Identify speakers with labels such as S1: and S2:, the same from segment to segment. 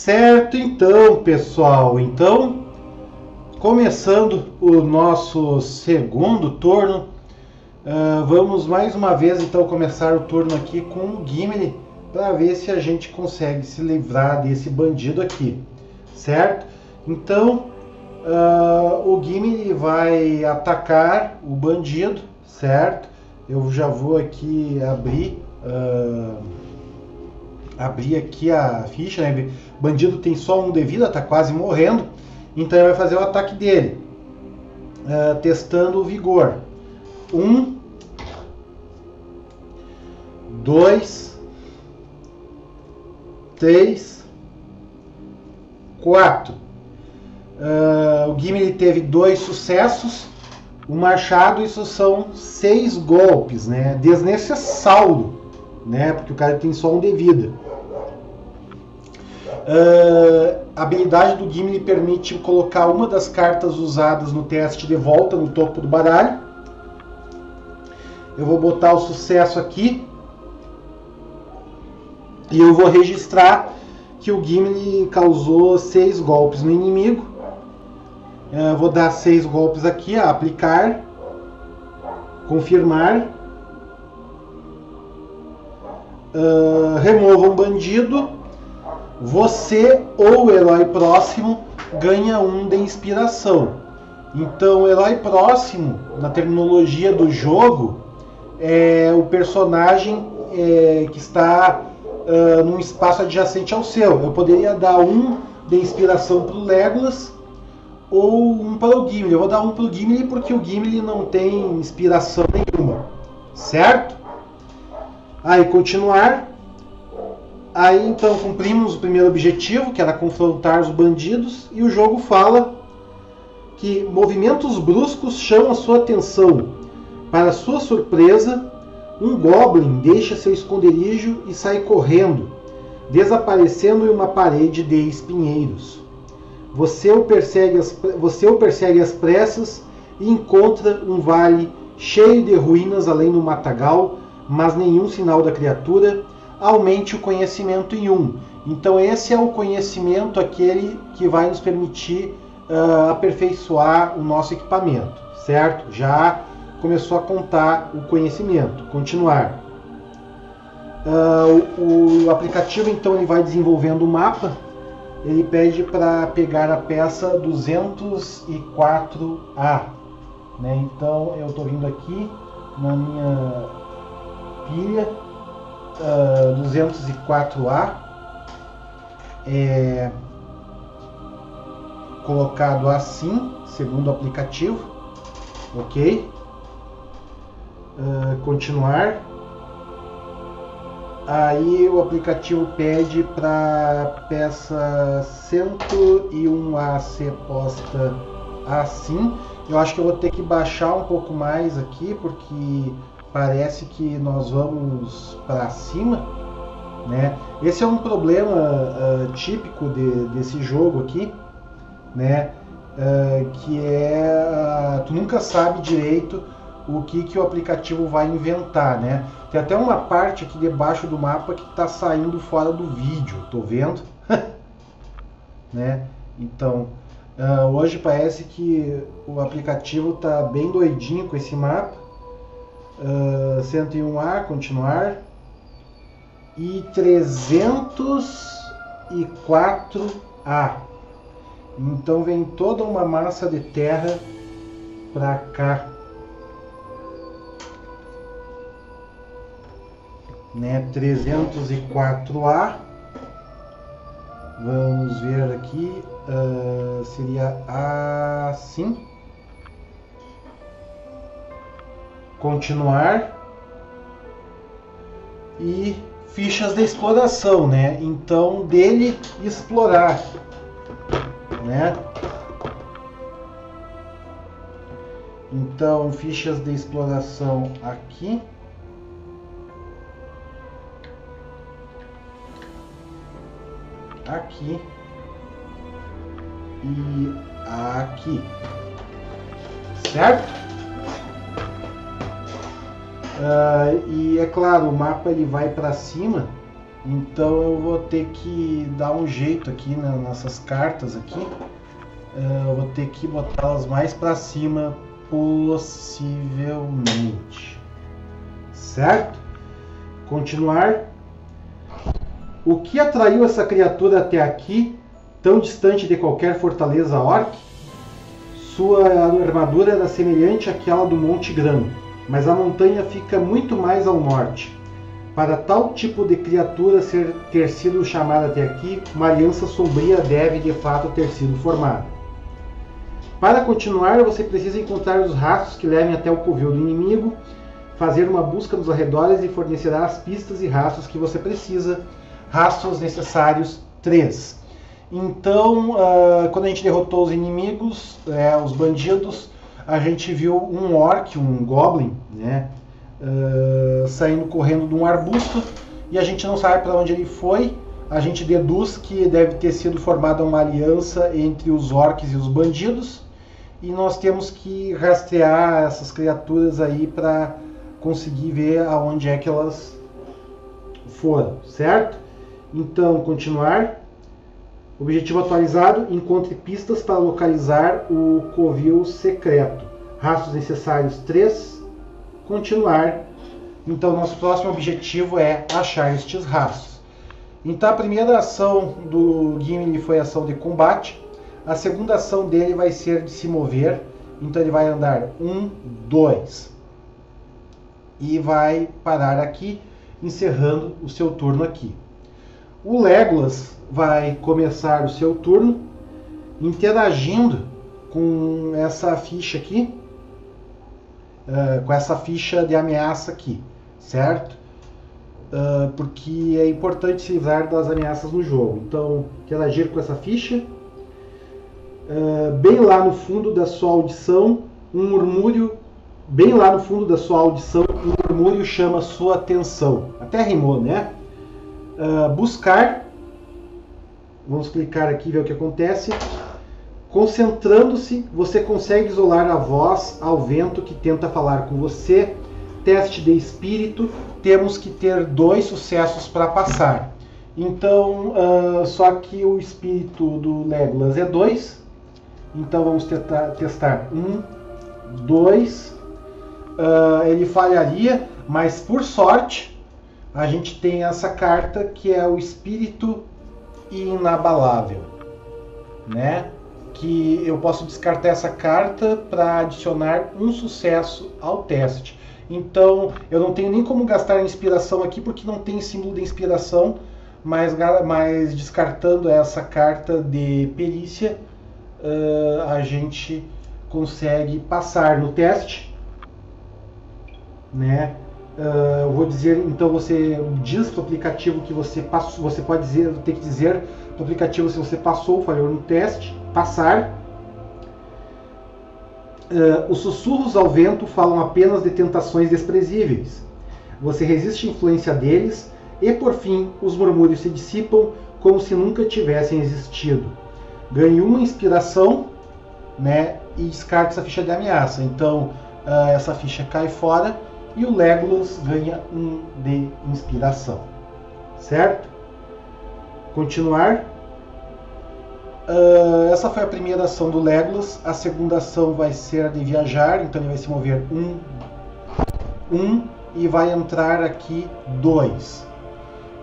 S1: Certo, então, pessoal, começando o nosso segundo turno, vamos mais uma vez então começar o turno aqui com o Gimli para ver se a gente consegue se livrar desse bandido aqui, certo? Então, o Gimli vai atacar o bandido, certo? Eu já vou aqui abrir aqui a ficha, né? O bandido tem só 1 de vida, tá quase morrendo, então ele vai fazer o ataque dele, testando o vigor. 1, 2, 3, 4. O Gimli teve 2 sucessos. O machado, isso são 6 golpes, né? Desnecessário, né? Porque o cara tem só 1 de vida. A habilidade do Gimli permite colocar uma das cartas usadas no teste de volta no topo do baralho. Eu vou botar o sucesso aqui e eu vou registrar que o Gimli causou 6 golpes no inimigo. Vou dar 6 golpes aqui, aplicar, confirmar, remova um bandido. Você ou o herói próximo ganha 1 de inspiração. Então, o herói próximo, na terminologia do jogo, é o personagem que está num espaço adjacente ao seu. Eu poderia dar 1 de inspiração para o Legolas ou 1 para o Gimli. Eu vou dar 1 para o Gimli porque o Gimli não tem inspiração nenhuma, certo? Aí, continuar. Aí então cumprimos o primeiro objetivo, que era confrontar os bandidos, e o jogo fala que movimentos bruscos chamam a sua atenção. Para sua surpresa, um goblin deixa seu esconderijo e sai correndo, desaparecendo em uma parede de espinheiros. Você o persegue às pressas e encontra um vale cheio de ruínas além do matagal, mas nenhum sinal da criatura. Aumente o conhecimento em 1. Então esse é o conhecimento aquele que vai nos permitir aperfeiçoar o nosso equipamento, certo? Já começou a contar o conhecimento. Continuar. O aplicativo então ele vai desenvolvendo o mapa. Ele pede para pegar a peça 204A, né? Então eu estou vindo aqui na minha pilha 204A, colocado assim, segundo o aplicativo, ok? Continuar. Aí o aplicativo pede para peça 101A ser posta assim. Eu acho que eu vou ter que baixar um pouco mais aqui, porque parece que nós vamos para cima, né? Esse é um problema típico desse jogo aqui, né? Que tu nunca sabe direito o que o aplicativo vai inventar, né? Tem até uma parte aqui debaixo do mapa que está saindo fora do vídeo, tô vendo, né? Então, hoje parece que o aplicativo tá bem doidinho com esse mapa. 101A, continuar. E 304A. Então vem toda uma massa de terra para cá, né? 304A. Vamos ver aqui. Seria assim. Continuar. E fichas de exploração, né? Então dele explorar, né? Então fichas de exploração aqui. Aqui e aqui, certo? E é claro, o mapa ele vai para cima, Então eu vou ter que dar um jeito aqui, né, nessas cartas aqui. Eu vou ter que botá-las mais para cima possivelmente. Certo? Continuar. O que atraiu essa criatura até aqui, tão distante de qualquer fortaleza orc? Sua armadura era semelhante àquela do Monte Gran, mas a montanha fica muito mais ao norte. Para tal tipo de criatura ter sido chamada até aqui, uma aliança sombria deve de fato ter sido formada. Para continuar, você precisa encontrar os rastros que levem até o covil do inimigo, fazer uma busca nos arredores e fornecerá as pistas e rastros que você precisa. Rastros necessários 3. Então, quando a gente derrotou os inimigos, os bandidos, a gente viu um orc, um goblin, né, saindo correndo de um arbusto, e a gente não sabe para onde ele foi. A gente deduz que deve ter sido formada uma aliança entre os orcs e os bandidos, e nós temos que rastrear essas criaturas aí para conseguir ver aonde é que elas foram, certo? Então, continuar. Objetivo atualizado: encontre pistas para localizar o covil secreto. Rastros necessários 3. Continuar. Então, nosso próximo objetivo é achar estes rastros. Então, a primeira ação do Gimli foi a ação de combate. A segunda ação dele vai ser de se mover. Então, ele vai andar 1, 2. E vai parar aqui, encerrando o seu turno aqui. O Legolas vai começar o seu turno interagindo com essa ficha aqui, com essa ficha de ameaça aqui, certo? Porque é importante se livrar das ameaças no jogo. Então, interagir com essa ficha. Bem lá no fundo da sua audição, um murmúrio. Bem lá no fundo da sua audição, um murmúrio chama sua atenção. Até rimou, né? Buscar. Vamos clicar aqui e ver o que acontece. Concentrando-se, você consegue isolar a voz ao vento que tenta falar com você. Teste de espírito. Temos que ter 2 sucessos para passar. Então, só que o espírito do Legolas é 2. Então vamos testar 1, 2. Ele falharia, mas por sorte a gente tem essa carta que é o espírito inabalável, né? Que eu posso descartar essa carta para adicionar um sucesso ao teste. Então eu não tenho nem como gastar a inspiração aqui porque não tem símbolo de inspiração, mas descartando essa carta de perícia, a gente consegue passar no teste, né? Eu vou dizer, então você diz para o aplicativo que você passou, você pode ter que dizer para o aplicativo se você passou ou falhou no teste. Passar. Os sussurros ao vento falam apenas de tentações desprezíveis. Você resiste à influência deles e, por fim, os murmúrios se dissipam como se nunca tivessem existido. Ganhe uma inspiração, né, e descarte essa ficha de ameaça. Então, essa ficha cai fora. E o Legolas ganha 1 de inspiração. Certo? Continuar. Essa foi a primeira ação do Legolas. A segunda ação vai ser a de viajar. Então ele vai se mover 1 e vai entrar aqui 2.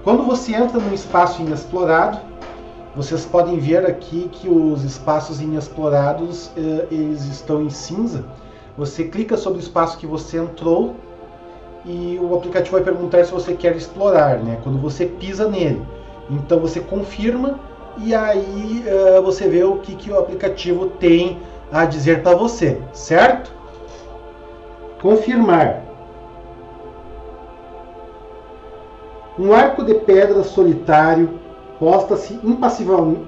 S1: Quando você entra num espaço inexplorado, vocês podem ver aqui que os espaços inexplorados eles estão em cinza. Você clica sobre o espaço que você entrou e o aplicativo vai perguntar se você quer explorar, né? Quando você pisa nele. Então você confirma e aí você vê o que o aplicativo tem a dizer para você, certo? Confirmar. Um arco de pedra solitário posta-se impassivelmente.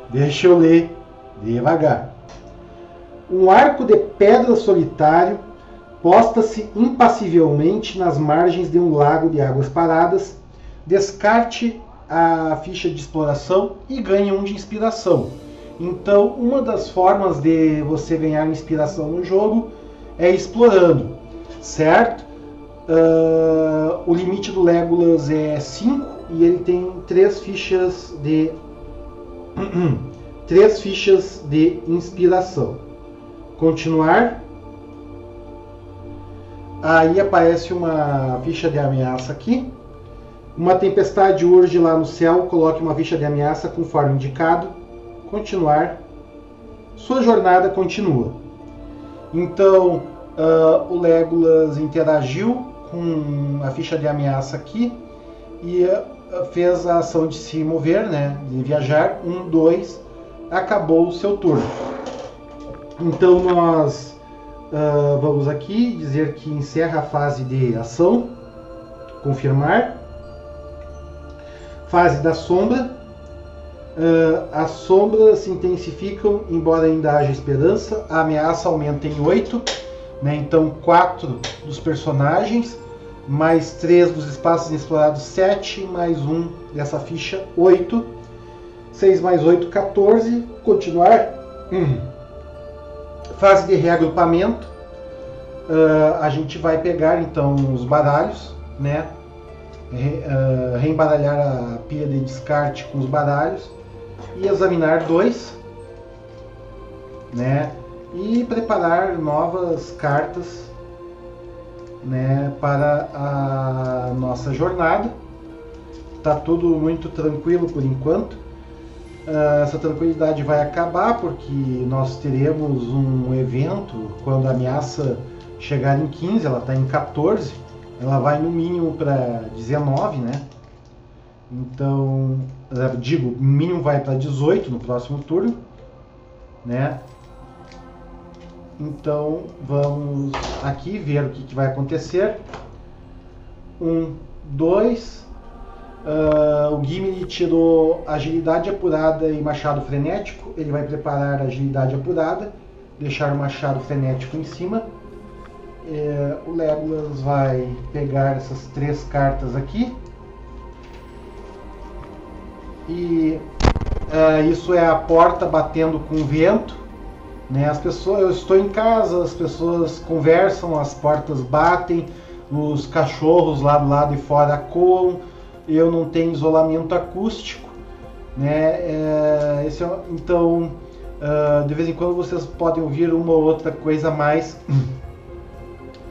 S1: Deixa eu ler devagar. Um arco de pedra solitário posta-se impassivelmente nas margens de um lago de águas paradas. Descarte a ficha de exploração e ganhe 1 de inspiração. Então, uma das formas de você ganhar inspiração no jogo é explorando, certo? O limite do Legolas é 5 e ele tem 3 fichas de 3 fichas de inspiração. Continuar. Aí aparece uma ficha de ameaça aqui. Uma tempestade urge lá no céu, coloque uma ficha de ameaça conforme indicado. Continuar. Sua jornada continua. Então, o Legolas interagiu com a ficha de ameaça aqui e fez a ação de se mover, né, de viajar. 1, 2, acabou o seu turno. Então nós vamos aqui dizer que encerra a fase de ação, confirmar. Fase da sombra. As sombras se intensificam, embora ainda haja esperança. A ameaça aumenta em 8, né? Então 4 dos personagens, mais 3 dos espaços inexplorados, 7, mais 1 dessa ficha, 8. 6 mais 8, 14. Continuar. Fase de reagrupamento. A gente vai pegar então os baralhos, né? Reembaralhar a pilha de descarte com os baralhos e examinar 2, né? E preparar novas cartas, né, para a nossa jornada. Tá tudo muito tranquilo por enquanto. Essa tranquilidade vai acabar porque nós teremos um evento quando a ameaça chegar em 15, ela está em 14, ela vai no mínimo para 19, né? Então, digo, o mínimo vai para 18 no próximo turno, né? Então, vamos aqui ver o que vai acontecer. 1, 2. O Gimli tirou agilidade apurada e machado frenético. Ele vai preparar agilidade apurada, deixar o machado frenético em cima. O Legolas vai pegar essas 3 cartas aqui. E isso é a porta batendo com o vento, né? As pessoas, eu estou em casa, as pessoas conversam, as portas batem, os cachorros lá do lado de fora coam. Eu não tenho isolamento acústico, né? Então, de vez em quando vocês podem ouvir uma ou outra coisa mais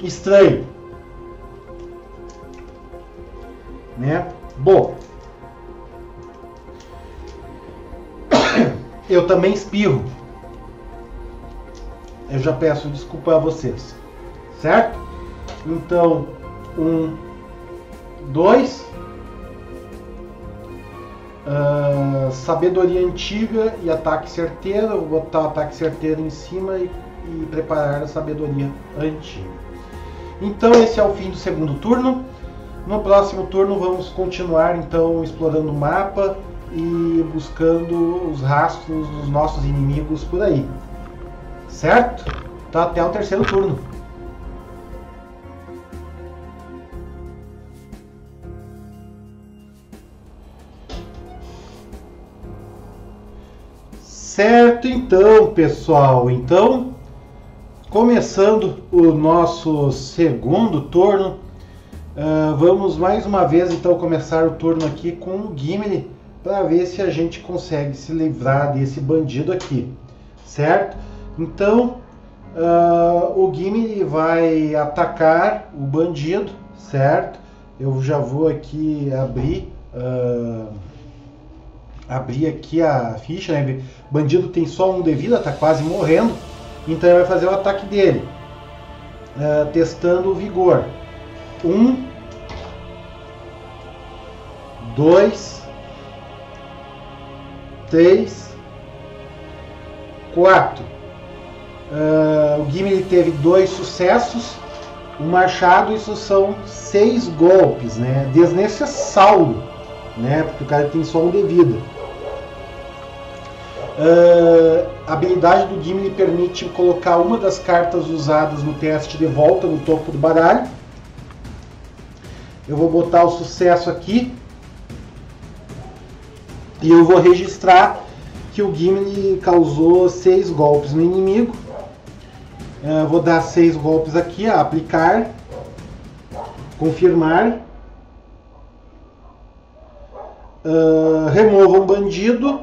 S1: estranha, né? Bom, eu também espirro. Eu já peço desculpa a vocês, certo? Então, 1, 2. Sabedoria antiga e ataque certeiro. Eu vou botar o ataque certeiro em cima e preparar a sabedoria antiga. Então esse é o fim do segundo turno. No próximo turno vamos continuar então explorando o mapa e buscando os rastros dos nossos inimigos por aí, certo? Então até o terceiro turno. Certo, então, pessoal. Então, começando o nosso segundo turno, vamos mais uma vez então começar o turno aqui com o Gimli para ver se a gente consegue se livrar desse bandido aqui, certo? Então, o Gimli vai atacar o bandido, certo? Eu já vou aqui abrir aqui a ficha, né? O bandido tem só 1 de vida, tá quase morrendo, então ele vai fazer o ataque dele, testando o vigor. 1, 2, 3, 4. O Gimli teve 2 sucessos. O machado, isso são 6 golpes, né? Desnecessário, né? Porque o cara tem só 1 de vida. A habilidade do Gimli permite colocar uma das cartas usadas no teste de volta no topo do baralho. Eu vou botar o sucesso aqui e eu vou registrar que o Gimli causou 6 golpes no inimigo. Vou dar 6 golpes aqui a aplicar. Confirmar. Remova um bandido.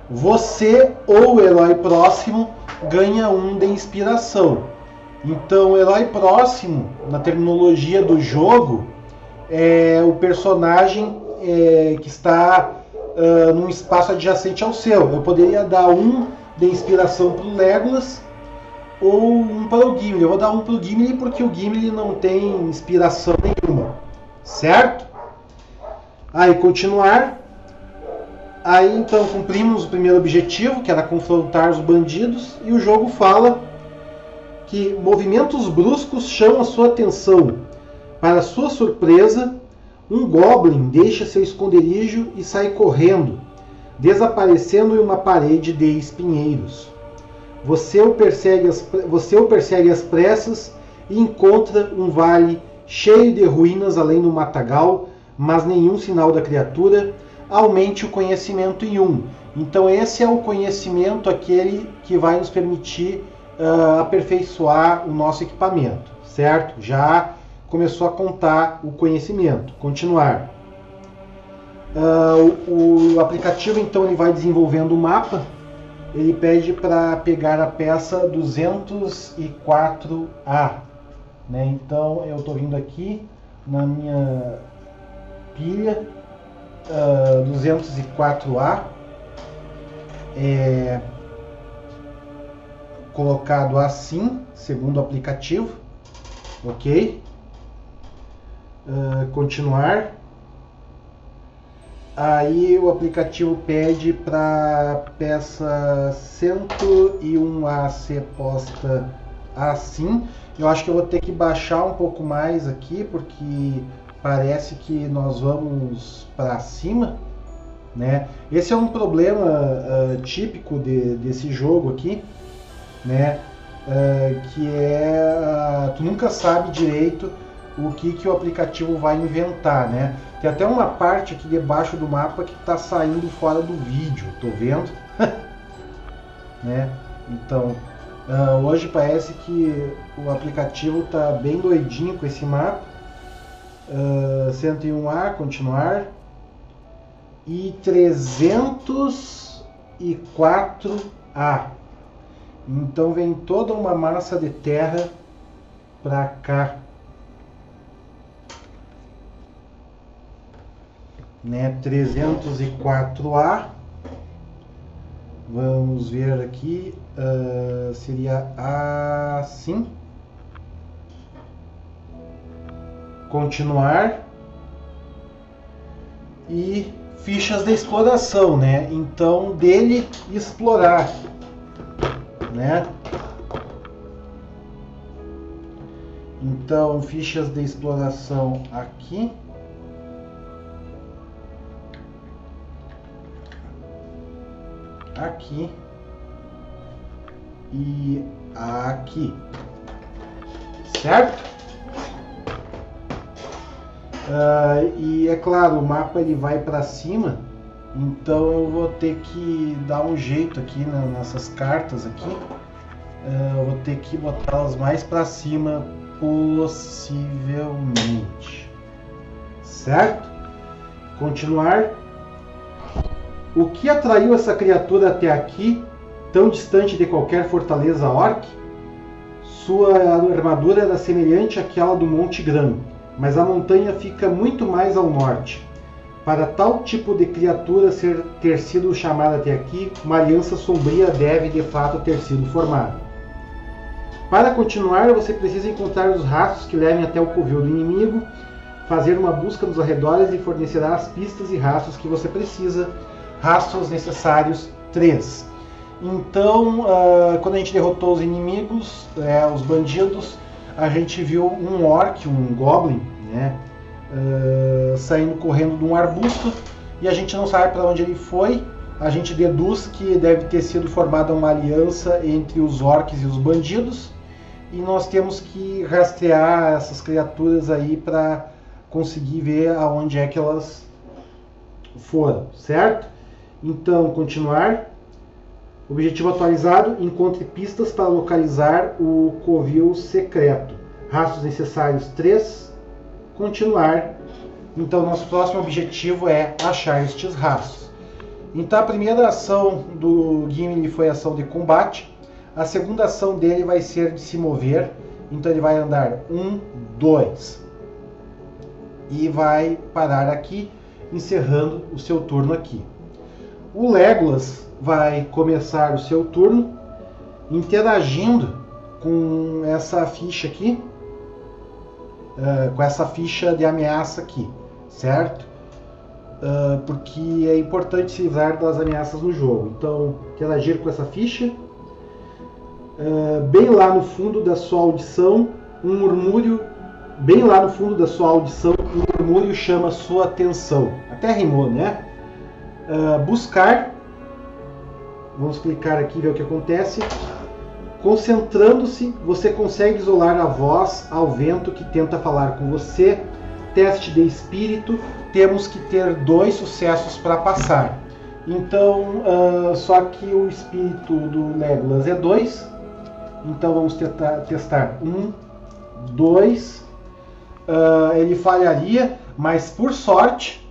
S1: Você ou o herói próximo ganha um de inspiração. Então, o herói próximo, na terminologia do jogo, é o personagem que está num espaço adjacente ao seu. Eu poderia dar um de inspiração para o Legolas ou um para o Gimli. Eu vou dar um para o Gimli porque o Gimli não tem inspiração nenhuma, certo? Aí, continuar. Aí, então, cumprimos o primeiro objetivo, que era confrontar os bandidos, e o jogo fala que movimentos bruscos chamam a sua atenção. Para sua surpresa, um Goblin deixa seu esconderijo e sai correndo, desaparecendo em uma parede de espinheiros. Você o persegue às pressas e encontra um vale cheio de ruínas além do matagal, mas nenhum sinal da criatura. Aumente o conhecimento em 1. Então esse é o conhecimento aquele que vai nos permitir aperfeiçoar o nosso equipamento, certo? Já começou a contar o conhecimento. Continuar. O aplicativo então ele vai desenvolvendo o mapa. Ele pede para pegar a peça 204A, né? Então eu estou vindo aqui na minha pilha 204A, colocado assim, segundo o aplicativo, ok? Continuar. Aí o aplicativo pede para peça 101A ser posta assim. Eu acho que eu vou ter que baixar um pouco mais aqui, porque parece que nós vamos para cima, né? Esse é um problema típico desse jogo aqui, né? Que tu nunca sabe direito o que o aplicativo vai inventar, né? Tem até uma parte aqui debaixo do mapa que está saindo fora do vídeo, tô vendo, né? Então, hoje parece que o aplicativo está bem doidinho com esse mapa. 101A, continuar. E 304A. Então vem toda uma massa de terra para cá, né? 304A. Vamos ver aqui. Seria assim. Continuar. E fichas de exploração, né? Então dele explorar, né? Então fichas de exploração aqui. Aqui e aqui, certo? E é claro, o mapa ele vai para cima, então eu vou ter que dar um jeito aqui nessas cartas aqui. Eu vou ter que botá-las mais para cima possivelmente, certo? Continuar. O que atraiu essa criatura até aqui, tão distante de qualquer fortaleza orc? Sua armadura era semelhante àquela do Monte Gran, mas a montanha fica muito mais ao norte. Para tal tipo de criatura ter sido chamada até aqui, uma aliança sombria deve de fato ter sido formada. Para continuar, você precisa encontrar os rastros que levem até o covil do inimigo, fazer uma busca nos arredores e fornecerá as pistas e rastros que você precisa. Rastros necessários 3. Então, quando a gente derrotou os inimigos, os bandidos, a gente viu um orc, um goblin, né, saindo correndo de um arbusto, e a gente não sabe para onde ele foi. A gente deduz que deve ter sido formada uma aliança entre os orcs e os bandidos, e nós temos que rastrear essas criaturas aí para conseguir ver aonde é que elas foram, certo? Então, continuar. Objetivo atualizado: encontre pistas para localizar o covil secreto. Rastros necessários 3. Continuar. Então nosso próximo objetivo é achar estes rastros. Então a primeira ação do Gimli foi a ação de combate. A segunda ação dele vai ser de se mover. Então ele vai andar 1, 2 e vai parar aqui, encerrando o seu turno aqui. O Legolas vai começar o seu turno interagindo com essa ficha aqui, com essa ficha de ameaça aqui, certo? Porque é importante se livrar das ameaças no jogo. Então, interagir com essa ficha. Bem lá no fundo da sua audição, um murmúrio. Bem lá no fundo da sua audição, um murmúrio chama sua atenção. Até rimou, né? Buscar. Vamos clicar aqui e ver o que acontece. Concentrando-se, você consegue isolar a voz ao vento que tenta falar com você. Teste de espírito. Temos que ter 2 sucessos para passar. Então, só que o espírito do Legolas é 2. Então vamos testar 1, 2. Ele falharia, mas por sorte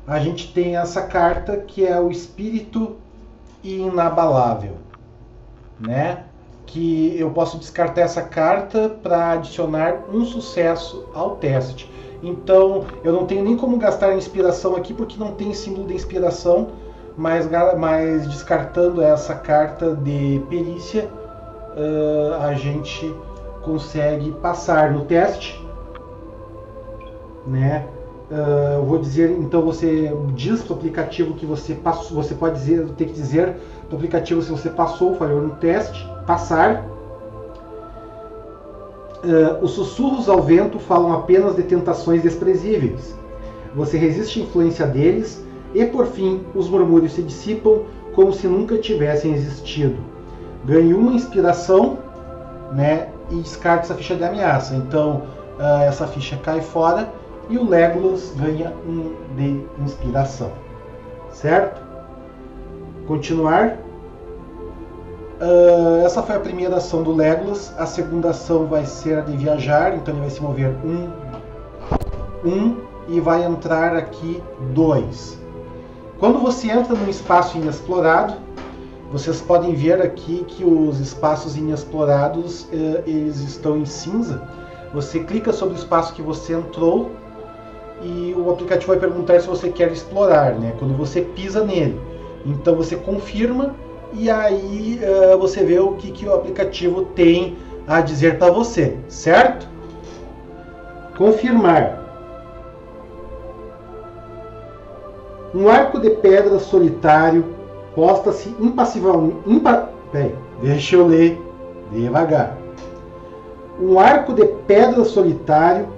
S1: a gente tem essa carta que é o espírito inabalável, né? Que eu posso descartar essa carta para adicionar um sucesso ao teste. Então eu não tenho nem como gastar a inspiração aqui porque não tem símbolo de inspiração, mas descartando essa carta de perícia a gente consegue passar no teste, né? Eu vou dizer, então você diz para o aplicativo que você passou, você pode dizer, tem que dizer para o aplicativo se você passou ou falhou no teste. Passar. Os sussurros ao vento falam apenas de tentações desprezíveis. Você resiste à influência deles e, por fim, os murmúrios se dissipam como se nunca tivessem existido. Ganhe uma inspiração, né, e descarte essa ficha de ameaça. Então, essa ficha cai fora e o Legolas ganha 1 de inspiração. Certo? Continuar. Essa foi a primeira ação do Legolas. A segunda ação vai ser a de viajar. Então ele vai se mover 1 e vai entrar aqui 2. Quando você entra num espaço inexplorado, vocês podem ver aqui que os espaços inexplorados eles estão em cinza. Você clica sobre o espaço que você entrou e o aplicativo vai perguntar se você quer explorar, né? Quando você pisa nele. Então você confirma e aí você vê o que o aplicativo tem a dizer para você, certo? Confirmar. Um arco de pedra solitário posta-se impassivelmente. Deixa eu ler devagar. Um arco de pedra solitário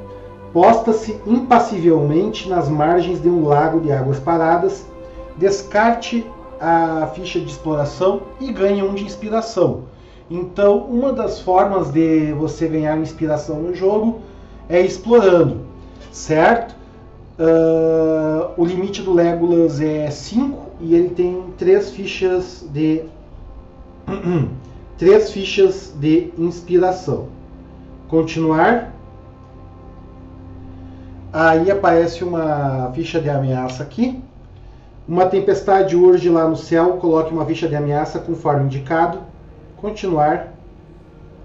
S1: posta-se impassivelmente nas margens de um lago de águas paradas. Descarte a ficha de exploração e ganhe 1 de inspiração. Então, uma das formas de você ganhar inspiração no jogo é explorando, certo? O limite do Legolas é 5 e ele tem 3 fichas de 3 fichas de inspiração. Continuar. Aí aparece uma ficha de ameaça aqui. Uma tempestade urge lá no céu, coloque uma ficha de ameaça conforme indicado. Continuar.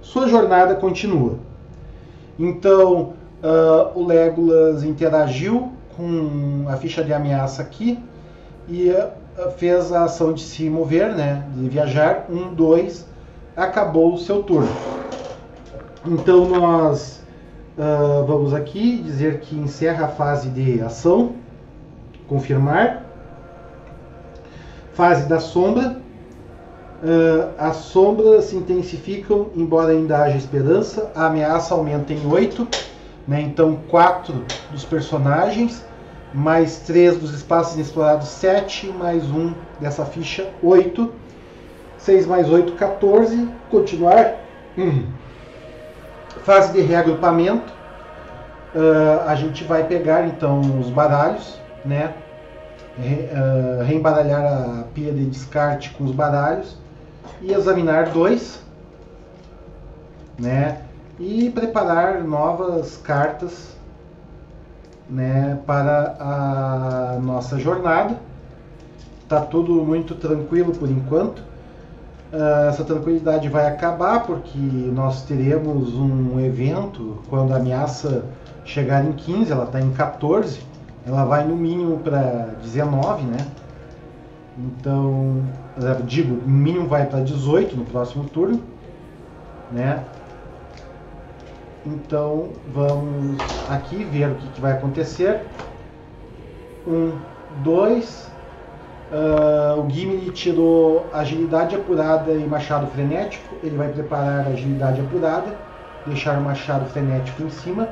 S1: Sua jornada continua. Então, o Legolas interagiu com a ficha de ameaça aqui e fez a ação de se mover, né, de viajar. 1, 2, acabou o seu turno. Então nós vamos aqui dizer que encerra a fase de ação. Confirmar. Fase da sombra. As sombras se intensificam, embora ainda haja esperança. A ameaça aumenta em 8, né? Então 4 dos personagens, mais 3 dos espaços inexplorados, 7, mais 1 dessa ficha, 8. 6 mais 8, 14. Continuar. Fase de reagrupamento. A gente vai pegar então os baralhos, né? Reembaralhar a pilha de descarte com os baralhos e examinar 2, né? E preparar novas cartas né, para a nossa jornada. Tá tudo muito tranquilo por enquanto. Essa tranquilidade vai acabar porque nós teremos um evento quando a ameaça chegar em 15, ela está em 14, ela vai no mínimo para 19, né? Então, digo, o mínimo vai para 18 no próximo turno, né? Então, vamos aqui ver o que vai acontecer. 1, 2... o Gimli tirou agilidade apurada e machado frenético. Ele vai preparar a agilidade apurada, deixar o machado frenético em cima.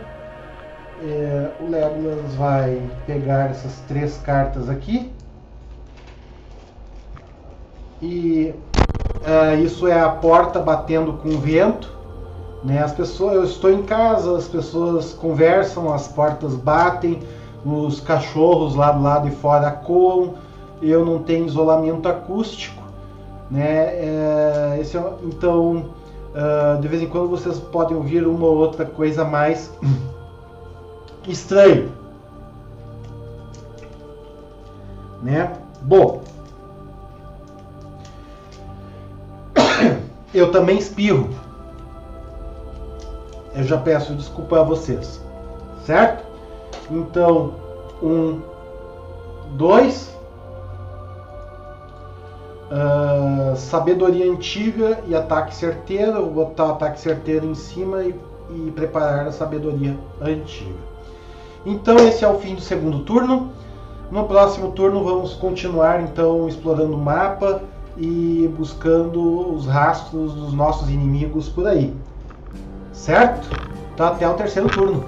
S1: O Legolas vai pegar essas 3 cartas aqui. E isso é a porta batendo com o vento, né? As pessoas, eu estou em casa, as pessoas conversam, as portas batem, os cachorros lá do lado de fora coam. Eu não tenho isolamento acústico, né? Então, de vez em quando vocês podem ouvir uma ou outra coisa mais estranha, né? Bom, eu também espirro. Eu já peço desculpa a vocês, certo? Então, 1, 2... sabedoria antiga e ataque certeiro. Eu vou botar o ataque certeiro em cima e preparar a sabedoria antiga. Então esse é o fim do segundo turno. No próximo turno vamos continuar então explorando o mapa e buscando os rastros dos nossos inimigos por aí, certo? Então até o terceiro turno.